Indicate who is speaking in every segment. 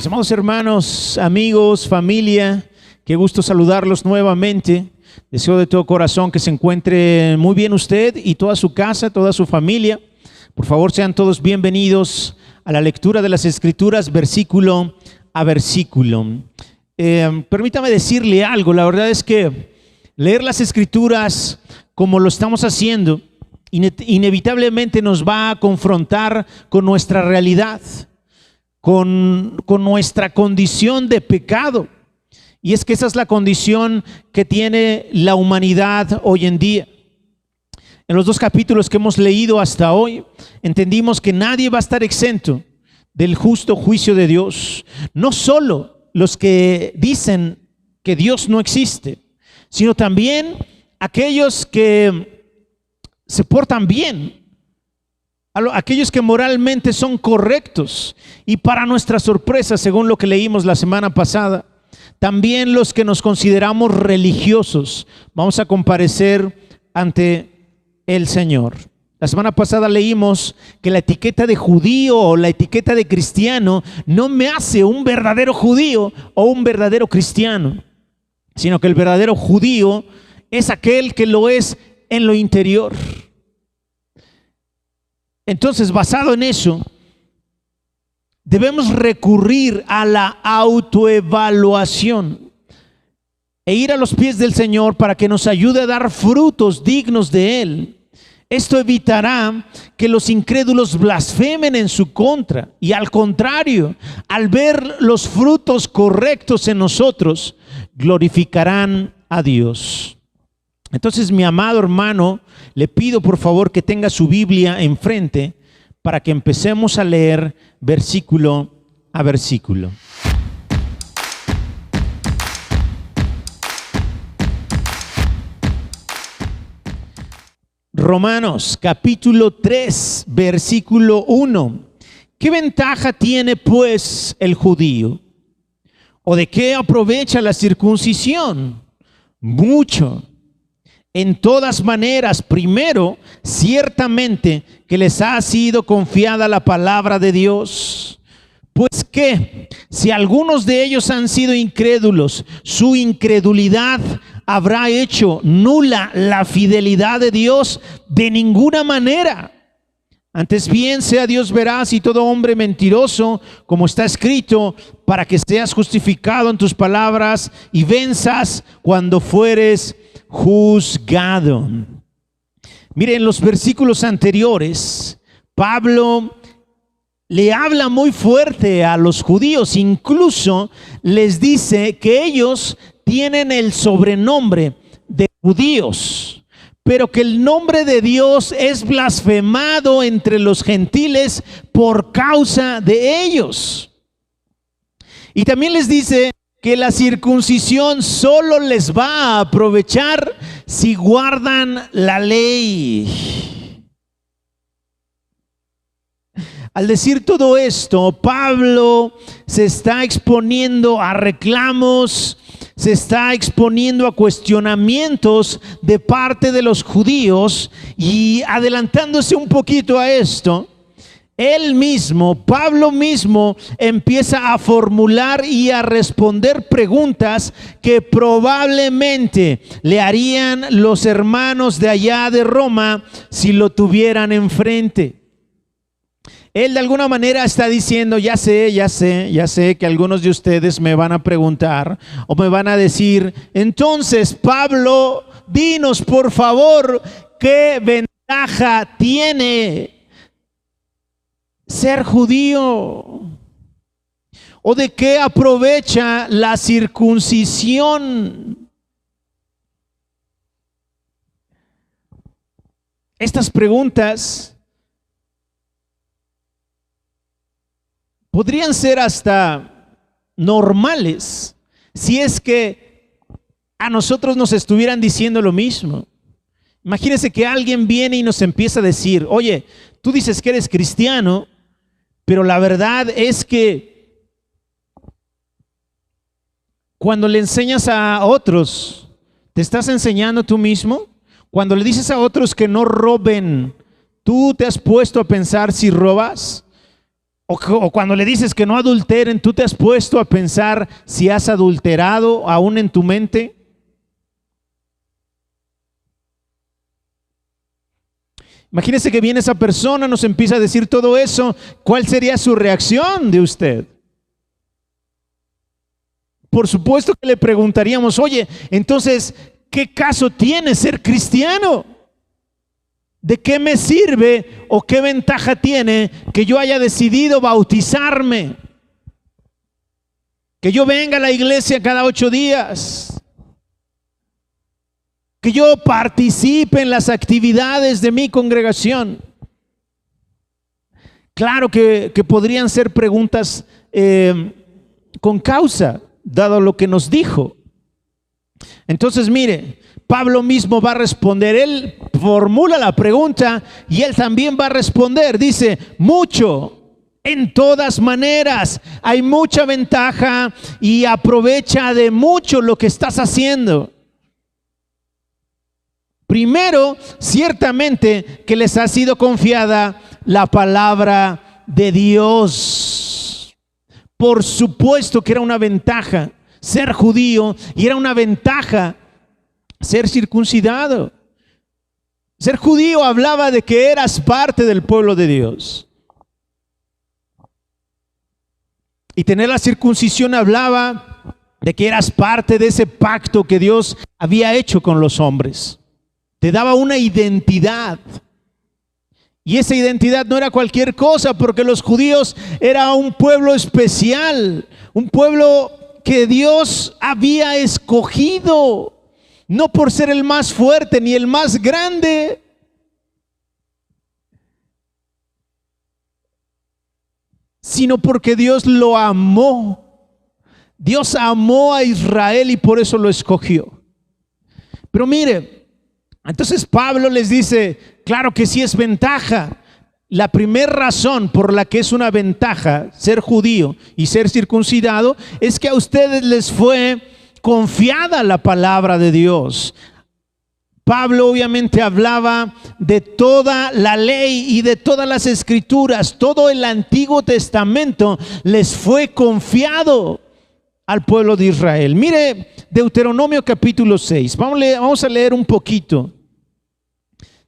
Speaker 1: Mis amados hermanos, amigos, familia, qué gusto saludarlos nuevamente. Deseo de todo corazón que se encuentre muy bien usted y toda su casa, toda su familia. Por favor, sean todos bienvenidos a la lectura de las Escrituras, versículo a versículo. Permítame decirle algo, la verdad es que leer las Escrituras como lo estamos haciendo, inevitablemente nos va a confrontar con nuestra realidad, con nuestra condición de pecado. Y es que esa es la condición que tiene la humanidad hoy en día. En los dos capítulos que hemos leído hasta hoy, entendimos que nadie va a estar exento del justo juicio de Dios. No solo los que dicen que Dios no existe, sino también aquellos que se portan bien, aquellos que moralmente son correctos. Y para nuestra sorpresa, según lo que leímos la semana pasada, también los que nos consideramos religiosos vamos a comparecer ante el Señor. La semana pasada leímos que la etiqueta de judío o la etiqueta de cristiano no me hace un verdadero judío o un verdadero cristiano, sino que el verdadero judío es aquel que lo es en lo interior. Entonces, basado en eso, debemos recurrir a la autoevaluación e ir a los pies del Señor para que nos ayude a dar frutos dignos de Él. Esto evitará que los incrédulos blasfemen en su contra y, al contrario, al ver los frutos correctos en nosotros, glorificarán a Dios. Entonces, mi amado hermano, le pido por favor que tenga su Biblia enfrente para que empecemos a leer versículo a versículo. Romanos capítulo 3, versículo 1. ¿Qué ventaja tiene pues el judío? ¿O de qué aprovecha la circuncisión? Mucho. En todas maneras, primero, ciertamente que les ha sido confiada la palabra de Dios. Pues que, si algunos de ellos han sido incrédulos, su incredulidad habrá hecho nula la fidelidad de Dios de ninguna manera. Antes bien, sea Dios veraz y todo hombre mentiroso, como está escrito, para que seas justificado en tus palabras y venzas cuando fueres juzgado. Miren, los versículos anteriores, Pablo le habla muy fuerte a los judíos, incluso les dice que ellos tienen el sobrenombre de judíos, pero que el nombre de Dios es blasfemado entre los gentiles por causa de ellos. Y también les dice que la circuncisión solo les va a aprovechar si guardan la ley. Al decir todo esto, Pablo se está exponiendo a reclamos, se está exponiendo a cuestionamientos de parte de los judíos, y adelantándose un poquito a esto, él mismo, Pablo mismo, empieza a formular y a responder preguntas que probablemente le harían los hermanos de allá de Roma si lo tuvieran enfrente. Él de alguna manera está diciendo, ya sé que algunos de ustedes me van a preguntar o me van a decir, entonces, Pablo, dinos por favor, ¿qué ventaja tiene ser judío? ¿O de qué aprovecha la circuncisión? Estas preguntas podrían ser hasta normales si es que a nosotros nos estuvieran diciendo lo mismo. Imagínense que alguien viene y nos empieza a decir, oye, tú dices que eres cristiano, pero la verdad es que cuando le enseñas a otros, ¿te estás enseñando tú mismo? Cuando le dices a otros que no roben, ¿tú te has puesto a pensar si robas? O cuando le dices que no adulteren, ¿tú te has puesto a pensar si has adulterado aún en tu mente? Imagínese que viene esa persona, nos empieza a decir todo eso. ¿Cuál sería su reacción de usted? Por supuesto que le preguntaríamos, oye, entonces, ¿qué caso tiene ser cristiano? ¿De qué me sirve o qué ventaja tiene que yo haya decidido bautizarme? Que yo venga a la iglesia cada 8 días. Que yo participe en las actividades de mi congregación. Claro que podrían ser preguntas con causa, dado lo que nos dijo. Entonces, mire, Pablo mismo va a responder. Él formula la pregunta y él también va a responder. Dice, mucho, en todas maneras, hay mucha ventaja y aprovecha de mucho lo que estás haciendo. Primero, ciertamente que les ha sido confiada la palabra de Dios. Por supuesto que era una ventaja ser judío y era una ventaja ser circuncidado. Ser judío hablaba de que eras parte del pueblo de Dios. Y tener la circuncisión hablaba de que eras parte de ese pacto que Dios había hecho con los hombres. Te daba una identidad. Y esa identidad no era cualquier cosa, porque los judíos era un pueblo especial, un pueblo que Dios había escogido. No por ser el más fuerte ni el más grande, sino porque Dios lo amó. Dios amó a Israel y por eso lo escogió. Pero mire, entonces Pablo les dice, claro que sí es ventaja. La primera razón por la que es una ventaja ser judío y ser circuncidado es que a ustedes les fue confiada la palabra de Dios. Pablo obviamente hablaba de toda la ley y de todas las escrituras. Todo el Antiguo Testamento les fue confiado al pueblo de Israel. Mire Deuteronomio capítulo 6. Vamos a leer un poquito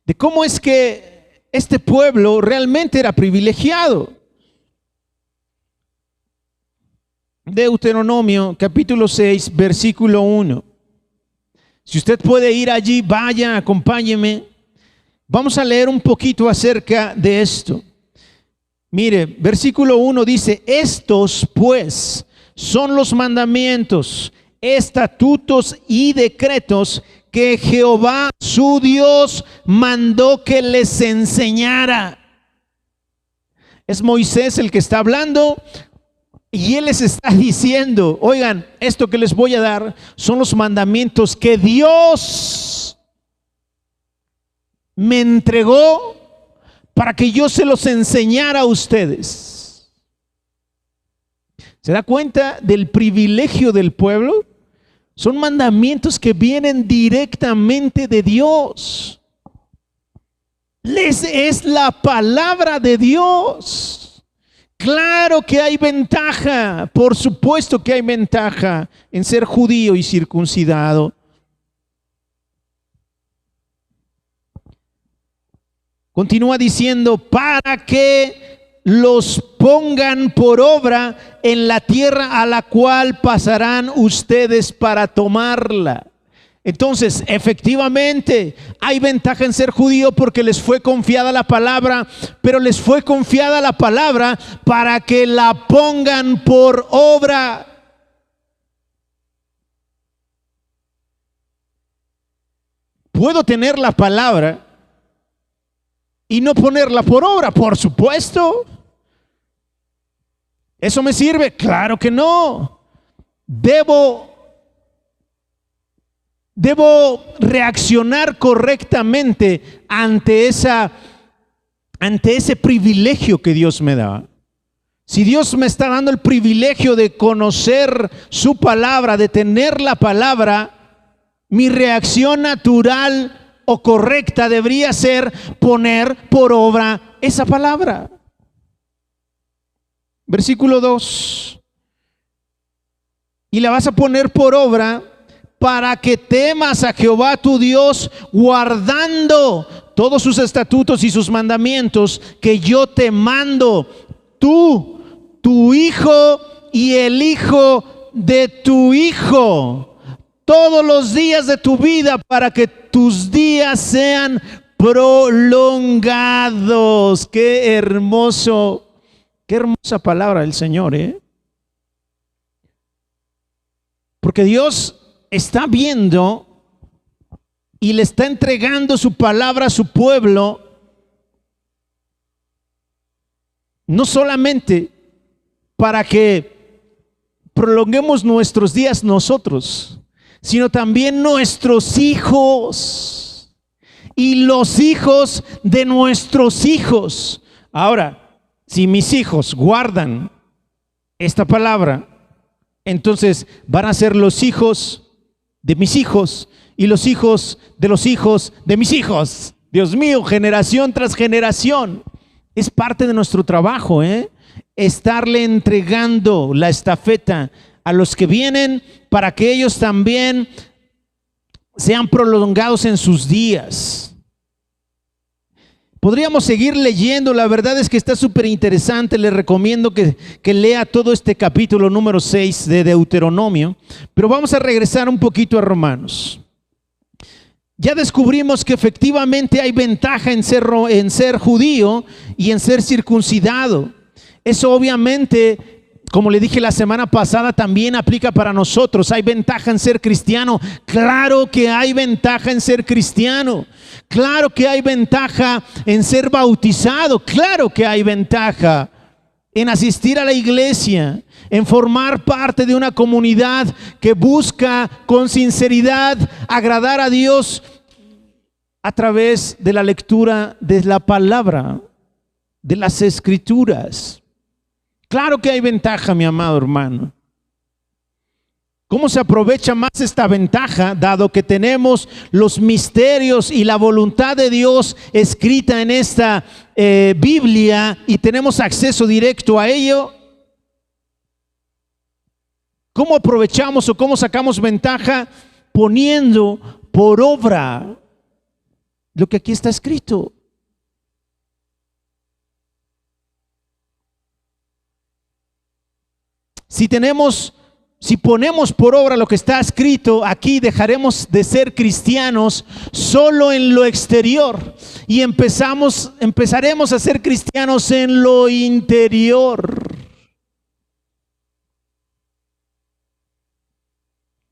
Speaker 1: de cómo es que este pueblo realmente era privilegiado. Deuteronomio capítulo 6 versículo 1. Si usted puede ir allí, vaya, acompáñeme. Vamos a leer un poquito acerca de esto. Mire, versículo 1 dice, estos pues son los mandamientos, estatutos y decretos que Jehová su Dios mandó que les enseñara. Es Moisés el que está hablando. Y él les está diciendo, oigan, esto que les voy a dar son los mandamientos que Dios me entregó para que yo se los enseñara a ustedes. ¿Se da cuenta del privilegio del pueblo? Son mandamientos que vienen directamente de Dios. Les es la palabra de Dios. Claro que hay ventaja, por supuesto que hay ventaja en ser judío y circuncidado. Continúa diciendo, para que los pongan por obra en la tierra a la cual pasarán ustedes para tomarla. Entonces, efectivamente, hay ventaja en ser judío porque les fue confiada la palabra, pero les fue confiada la palabra para que la pongan por obra. ¿Puedo tener la palabra y no ponerla por obra? Por supuesto. ¿Eso me sirve? Claro que no. Debo reaccionar correctamente ante ese privilegio que Dios me da. Si Dios me está dando el privilegio de conocer su palabra, de tener la palabra, mi reacción natural o correcta debería ser poner por obra esa palabra. versículo 2. Y la vas a poner por obra para que temas a Jehová tu Dios, guardando todos sus estatutos y sus mandamientos que yo te mando, tú, tu hijo y el hijo de tu hijo, todos los días de tu vida, para que tus días sean prolongados. Qué hermoso, qué hermosa palabra del Señor, Porque Dios está viendo y le está entregando su palabra a su pueblo, no solamente para que prolonguemos nuestros días nosotros, sino también nuestros hijos y los hijos de nuestros hijos. Ahora, si mis hijos guardan esta palabra, entonces van a ser los hijos de mis hijos y los hijos de los hijos de mis hijos. Dios mío, generación tras generación. Es parte de nuestro trabajo, estarle entregando la estafeta a los que vienen para que ellos también sean prolongados en sus días. Podríamos seguir leyendo, la verdad es que está súper interesante. Les recomiendo que lea todo este capítulo número 6 de Deuteronomio, pero vamos a regresar un poquito a Romanos. Ya descubrimos que efectivamente hay ventaja en ser judío y en ser circuncidado. Eso obviamente, como le dije la semana pasada, también aplica para nosotros. ¿Hay ventaja en ser cristiano? Claro que hay ventaja en ser cristiano. Claro que hay ventaja en ser bautizado. Claro que hay ventaja en asistir a la iglesia, en formar parte de una comunidad que busca con sinceridad agradar a Dios a través de la lectura de la palabra, de las escrituras. Claro que hay ventaja, mi amado hermano. ¿Cómo se aprovecha más esta ventaja, dado que tenemos los misterios y la voluntad de Dios escrita en esta Biblia y tenemos acceso directo a ello? ¿Cómo aprovechamos o cómo sacamos ventaja? Poniendo por obra lo que aquí está escrito. Si ponemos por obra lo que está escrito aquí, dejaremos de ser cristianos solo en lo exterior y empezaremos a ser cristianos en lo interior.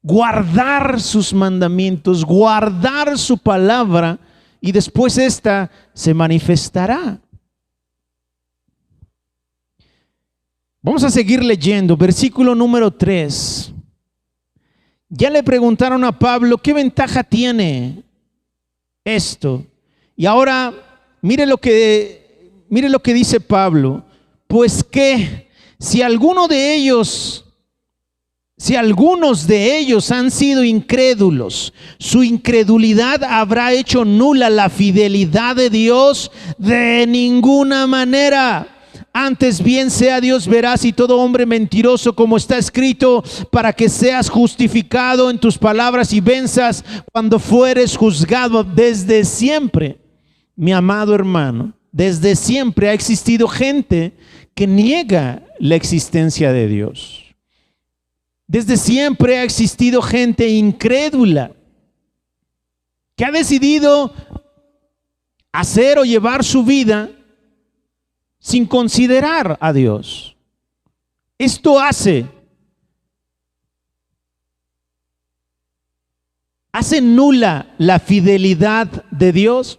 Speaker 1: Guardar sus mandamientos, guardar su palabra, y después esta se manifestará. Vamos a seguir leyendo, versículo número 3. Ya le preguntaron a Pablo, ¿qué ventaja tiene esto? Y ahora, mire lo que dice Pablo. Pues que si algunos de ellos han sido incrédulos, su incredulidad habrá hecho nula la fidelidad de Dios. De ninguna manera. Antes bien sea Dios veraz y todo hombre mentiroso, como está escrito, para que seas justificado en tus palabras y venzas cuando fueres juzgado. Desde siempre, mi amado hermano, desde siempre ha existido gente que niega la existencia de Dios. Desde siempre ha existido gente incrédula que ha decidido hacer o llevar su vida sin considerar a Dios. Esto hace nula la fidelidad de Dios.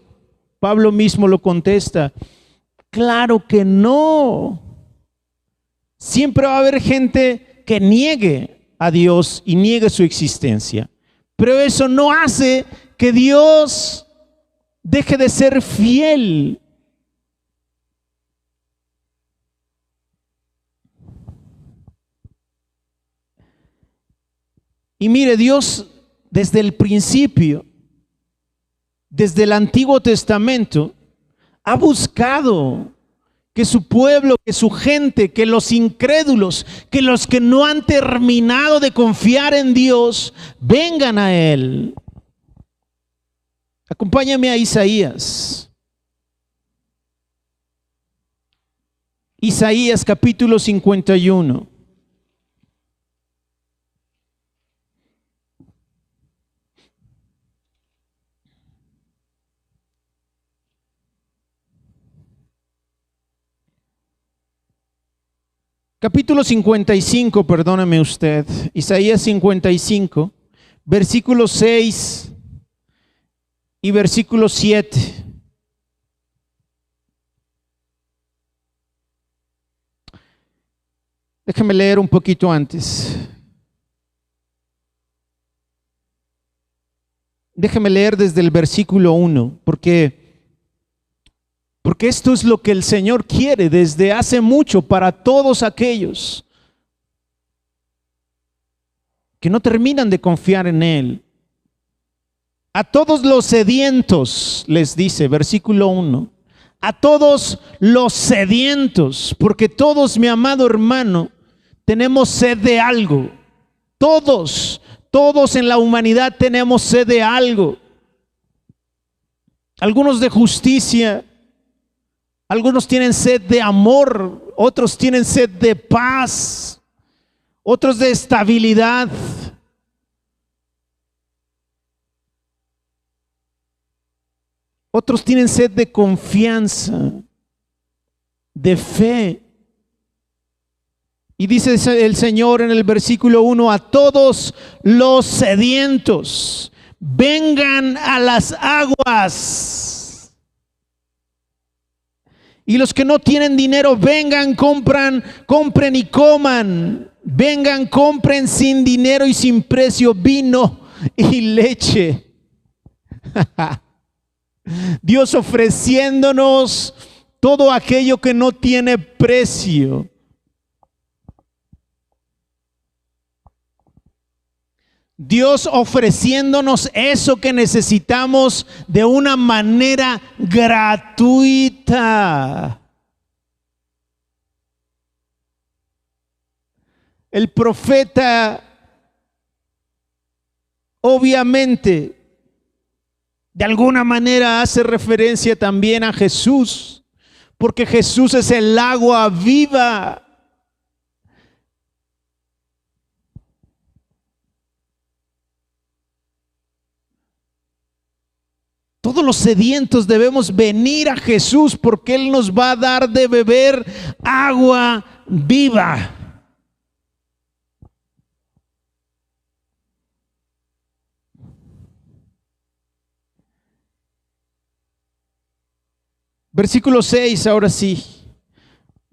Speaker 1: Pablo mismo lo contesta. Claro que no. Siempre va a haber gente que niegue a Dios y niegue su existencia. Pero eso no hace que Dios deje de ser fiel. Y mire, Dios desde el principio, desde el Antiguo Testamento, ha buscado que su pueblo, que su gente, que los incrédulos, que los que no han terminado de confiar en Dios, vengan a Él. Acompáñame a Isaías. Isaías capítulo 51. Capítulo 55, perdóneme usted. Isaías 55, versículo 6 y versículo 7. Déjeme leer un poquito antes. Déjeme leer desde el versículo 1, porque esto es lo que el Señor quiere desde hace mucho para todos aquellos que no terminan de confiar en Él. A todos los sedientos, les dice, versículo 1, a todos los sedientos, porque todos, mi amado hermano, tenemos sed de algo. Todos en la humanidad tenemos sed de algo. Algunos de justicia, algunos tienen sed de amor, otros tienen sed de paz, otros de estabilidad. Otros tienen sed de confianza, de fe. Y dice el Señor en el versículo 1, a todos los sedientos, vengan a las aguas. Y los que no tienen dinero, vengan, compren y coman. Vengan, compren sin dinero y sin precio vino y leche. Dios ofreciéndonos todo aquello que no tiene precio. Dios ofreciéndonos eso que necesitamos de una manera gratuita. El profeta, obviamente, de alguna manera hace referencia también a Jesús, porque Jesús es el agua viva. Todos los sedientos debemos venir a Jesús porque Él nos va a dar de beber agua viva. Versículo 6, ahora sí.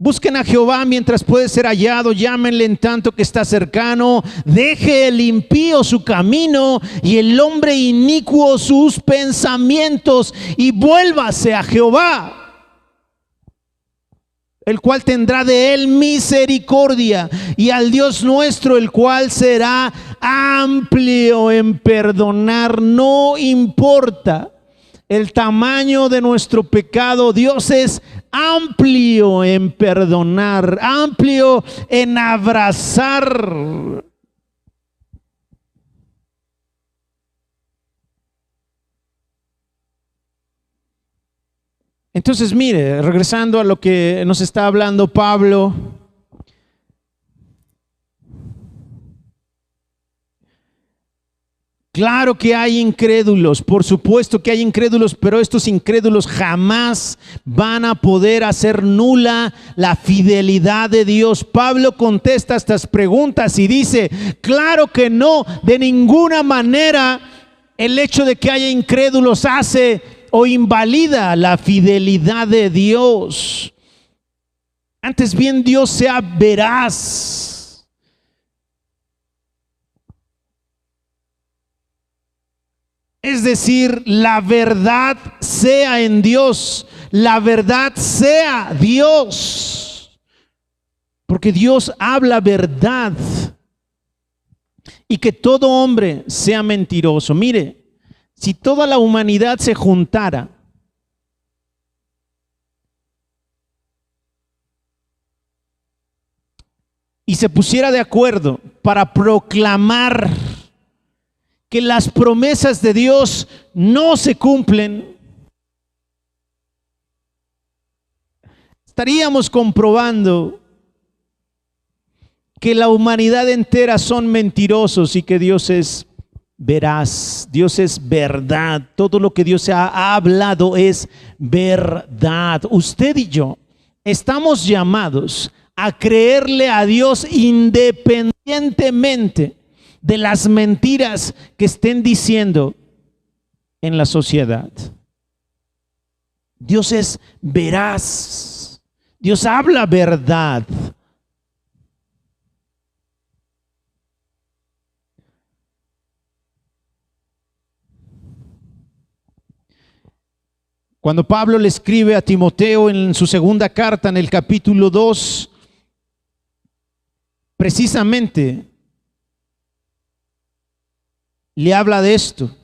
Speaker 1: Busquen a Jehová mientras puede ser hallado, llámenle en tanto que está cercano. Deje el impío su camino y el hombre inicuo sus pensamientos, y vuélvase a Jehová, el cual tendrá de él misericordia, y al Dios nuestro, el cual será amplio en perdonar. No importa el tamaño de nuestro pecado, Dios es amplio en perdonar, amplio en abrazar. Entonces, mire, regresando a lo que nos está hablando Pablo, claro que hay incrédulos, por supuesto que hay incrédulos, pero estos incrédulos jamás van a poder hacer nula la fidelidad de Dios. Pablo contesta estas preguntas y dice, claro que no, de ninguna manera el hecho de que haya incrédulos hace o invalida la fidelidad de Dios. Antes bien, Dios sea veraz. Es decir, la verdad sea en Dios, la verdad sea Dios, porque Dios habla verdad, y que todo hombre sea mentiroso. Mire, si toda la humanidad se juntara y se pusiera de acuerdo para proclamar que las promesas de Dios no se cumplen, estaríamos comprobando que la humanidad entera son mentirosos y que Dios es veraz, Dios es verdad. Todo lo que Dios ha hablado es verdad. Usted y yo estamos llamados a creerle a Dios independientemente de las mentiras que estén diciendo en la sociedad. Dios es veraz. Dios habla verdad. Cuando Pablo le escribe a Timoteo en su segunda carta, en el capítulo 2, precisamente le habla de esto,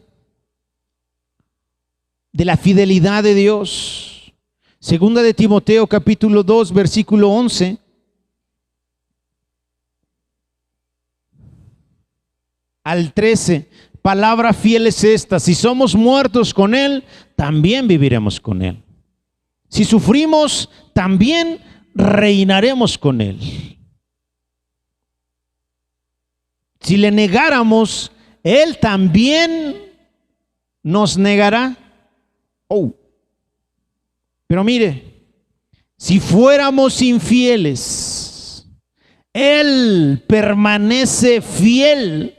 Speaker 1: de la fidelidad de Dios. Segunda de Timoteo, capítulo 2, versículo 11. Al 13, palabra fiel es esta: si somos muertos con Él, también viviremos con Él. Si sufrimos, también reinaremos con Él. Si le negáramos, Él también nos negará. Pero mire, si fuéramos infieles, Él permanece fiel.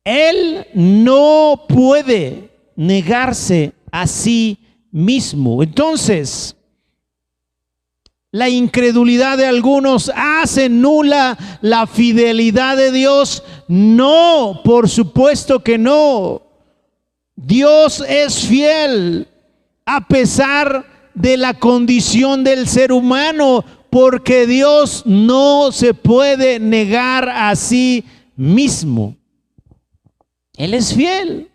Speaker 1: Él no puede negarse a sí mismo. Entonces, la incredulidad de algunos hace nula la fidelidad de Dios. No, por supuesto que no. Dios es fiel a pesar de la condición del ser humano, porque Dios no se puede negar a sí mismo. Él es fiel.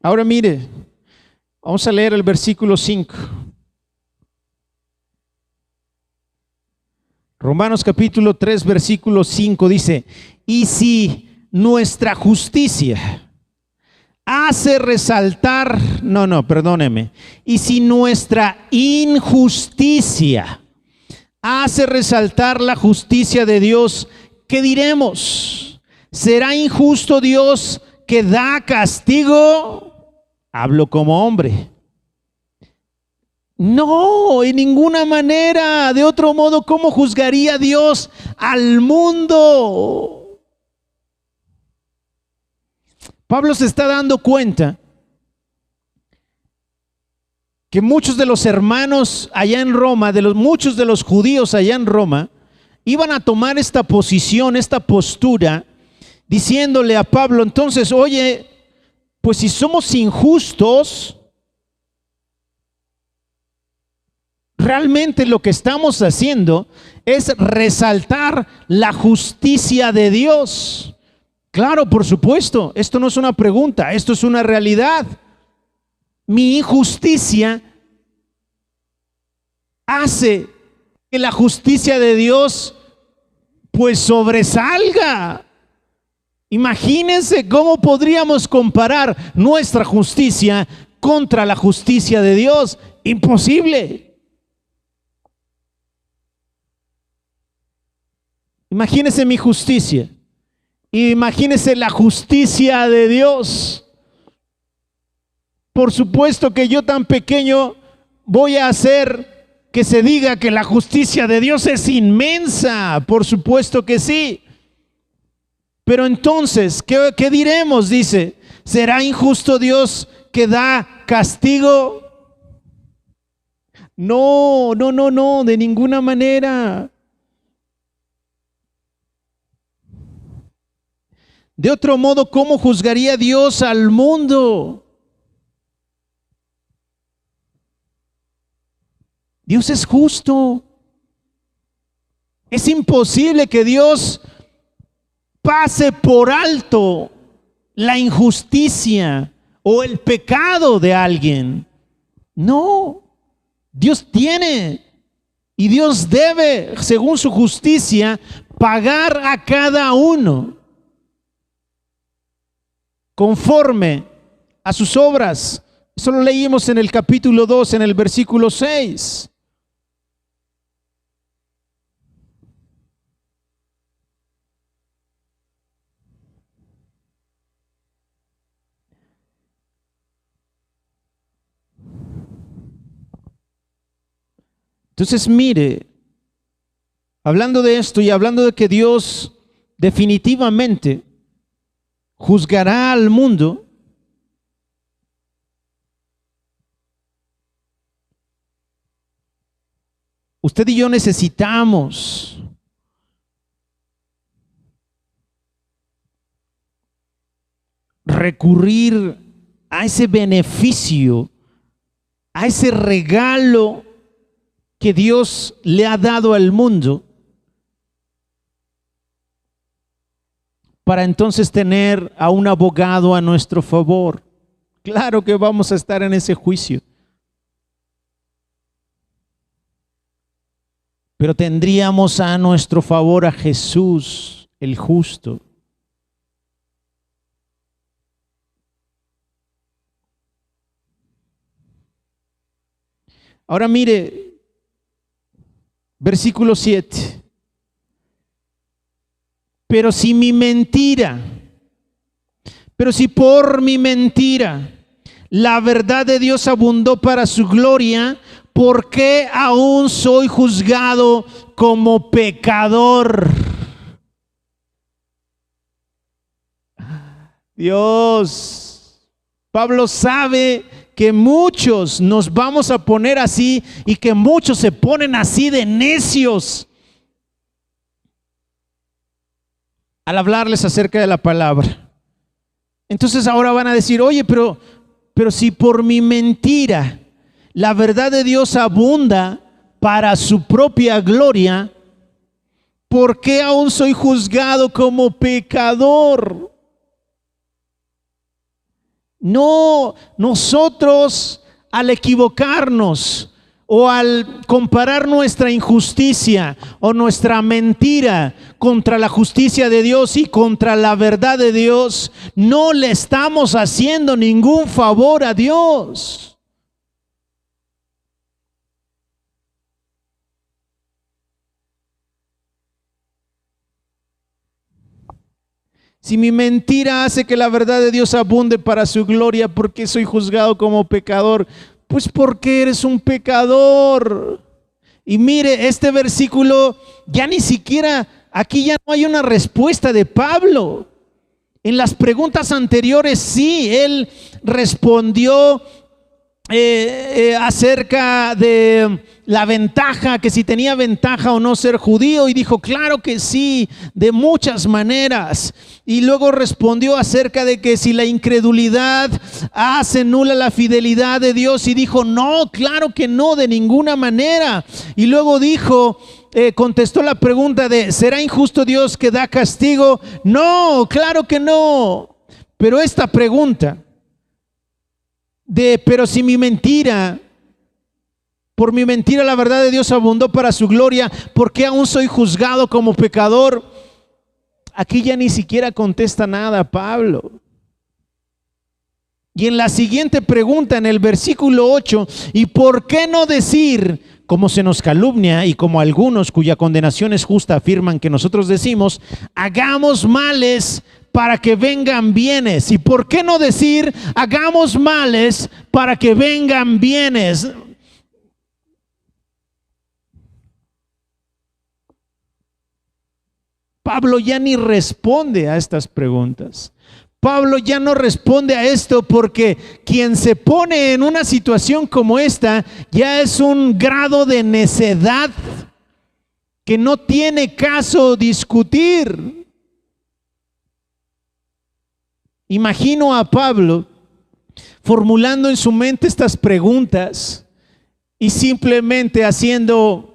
Speaker 1: Ahora mire, vamos a leer el versículo 5. Romanos capítulo 3, versículo 5 dice: y si nuestra justicia hace resaltar, perdóneme, y si nuestra injusticia hace resaltar la justicia de Dios, ¿qué diremos? ¿Será injusto Dios que da castigo? Hablo como hombre. No, en ninguna manera. De otro modo, ¿cómo juzgaría Dios al mundo? Pablo se está dando cuenta que muchos de los hermanos allá en Roma, muchos de los judíos allá en Roma, iban a tomar esta posición, esta postura, diciéndole a Pablo: entonces, oye, pues si somos injustos, realmente lo que estamos haciendo es resaltar la justicia de Dios. Claro, por supuesto, esto no es una pregunta, esto es una realidad. Mi injusticia hace que la justicia de Dios pues sobresalga. Imagínense cómo podríamos comparar nuestra justicia contra la justicia de Dios. Imposible. Imagínense mi justicia. Imagínense la justicia de Dios. Por supuesto que yo, tan pequeño, voy a hacer que se diga que la justicia de Dios es inmensa. Por supuesto que sí. Pero entonces, ¿qué diremos? Dice: ¿será injusto Dios que da castigo? No, de ninguna manera. De otro modo, ¿cómo juzgaría Dios al mundo? Dios es justo. Es imposible que Dios pase por alto la injusticia o el pecado de alguien. No, Dios tiene y Dios debe, según su justicia, pagar a cada uno conforme a sus obras. Eso lo leímos en el capítulo 2, en el versículo 6. Entonces, mire, hablando de esto y hablando de que Dios definitivamente juzgará al mundo, usted y yo necesitamos recurrir a ese beneficio, a ese regalo que Dios le ha dado al mundo, para entonces tener a un abogado a nuestro favor. Claro que vamos a estar en ese juicio, pero tendríamos a nuestro favor a Jesús, el justo. Ahora mire, versículo 7. Pero si por mi mentira la verdad de Dios abundó para su gloria, ¿por qué aún soy juzgado como pecador? Dios, Pablo sabe que muchos nos vamos a poner así y que muchos se ponen así de necios al hablarles acerca de la palabra. Entonces ahora van a decir, oye, pero si por mi mentira la verdad de Dios abunda para su propia gloria, ¿por qué aún soy juzgado como pecador? No, nosotros al equivocarnos o al comparar nuestra injusticia o nuestra mentira contra la justicia de Dios y contra la verdad de Dios, no le estamos haciendo ningún favor a Dios. Si mi mentira hace que la verdad de Dios abunde para su gloria, ¿por qué soy juzgado como pecador? Pues porque eres un pecador. Y mire, este versículo ya ni siquiera, aquí ya no hay una respuesta de Pablo. En las preguntas anteriores sí, él respondió acerca de la ventaja, que si tenía ventaja o no ser judío, y dijo, claro que sí, de muchas maneras. Y luego respondió acerca de que si la incredulidad hace nula la fidelidad de Dios, y dijo, no, claro que no, de ninguna manera. Y luego dijo, contestó la pregunta de, ¿será injusto Dios que da castigo? No, claro que no. Pero esta pregunta pero si por mi mentira la verdad de Dios abundó para su gloria, ¿por qué aún soy juzgado como pecador? Aquí ya ni siquiera contesta nada Pablo. Y en la siguiente pregunta, en el versículo 8, ¿y por qué no decir, como se nos calumnia y como algunos cuya condenación es justa afirman que nosotros decimos, hagamos males para que vengan bienes? ¿Y por qué no decir, hagamos males para que vengan bienes? Pablo ya ni responde a estas preguntas. Pablo ya no responde a esto porque quien se pone en una situación como esta ya es un grado de necedad que no tiene caso discutir. Imagino a Pablo formulando en su mente estas preguntas y simplemente haciendo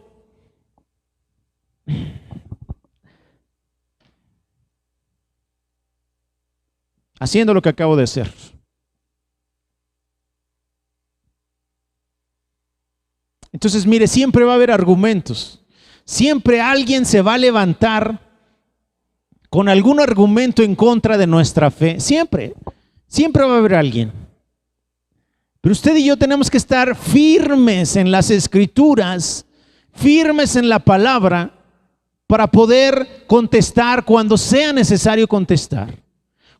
Speaker 1: haciendo lo que acabo de hacer. Entonces, mire, siempre va a haber argumentos. Siempre alguien se va a levantar con algún argumento en contra de nuestra fe. Siempre va a haber alguien. Pero usted y yo tenemos que estar firmes en las Escrituras, firmes en la palabra, para poder contestar cuando sea necesario contestar.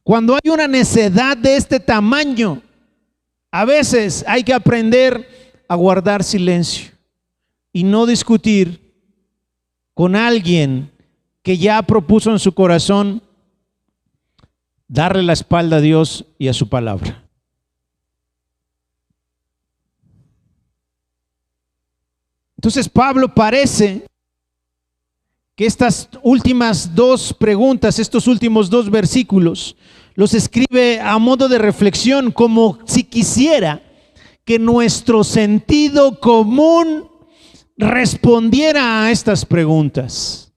Speaker 1: Cuando hay una necedad de este tamaño, a veces hay que aprender a guardar silencio y no discutir con alguien que ya propuso en su corazón darle la espalda a Dios y a su palabra. Entonces Pablo parece que estas últimas dos preguntas, estos últimos dos versículos, los escribe a modo de reflexión, como si quisiera que nuestro sentido común respondiera a estas preguntas.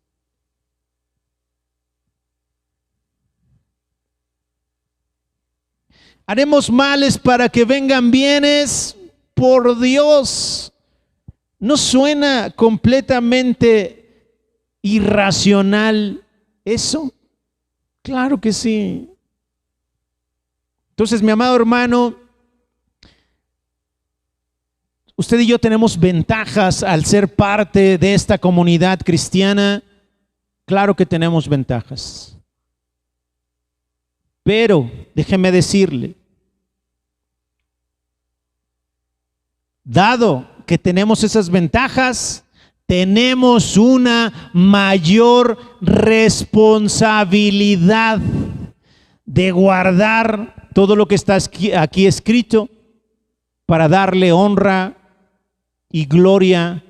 Speaker 1: ¿Haremos males para que vengan bienes? Por Dios, ¿no suena completamente irracional eso? Claro que sí. Entonces, mi amado hermano, usted y yo tenemos ventajas al ser parte de esta comunidad cristiana. Claro que tenemos ventajas. Pero déjeme decirle, dado que tenemos esas ventajas, tenemos una mayor responsabilidad de guardar todo lo que está aquí escrito para darle honra y gloria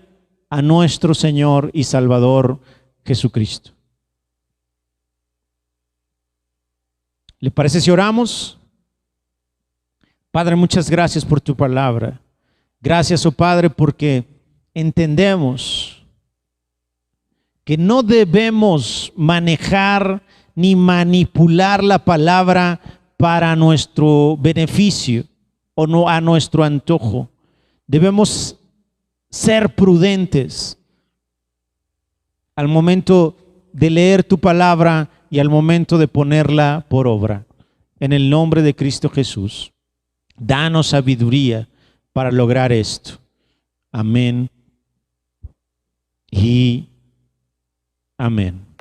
Speaker 1: a nuestro Señor y Salvador Jesucristo. ¿Le parece si oramos? Padre, muchas gracias por tu palabra. Gracias, oh Padre, porque entendemos que no debemos manejar ni manipular la palabra para nuestro beneficio o no a nuestro antojo. Debemos ser prudentes al momento de leer tu palabra y al momento de ponerla por obra. En el nombre de Cristo Jesús, danos sabiduría para lograr esto. Amén y amén.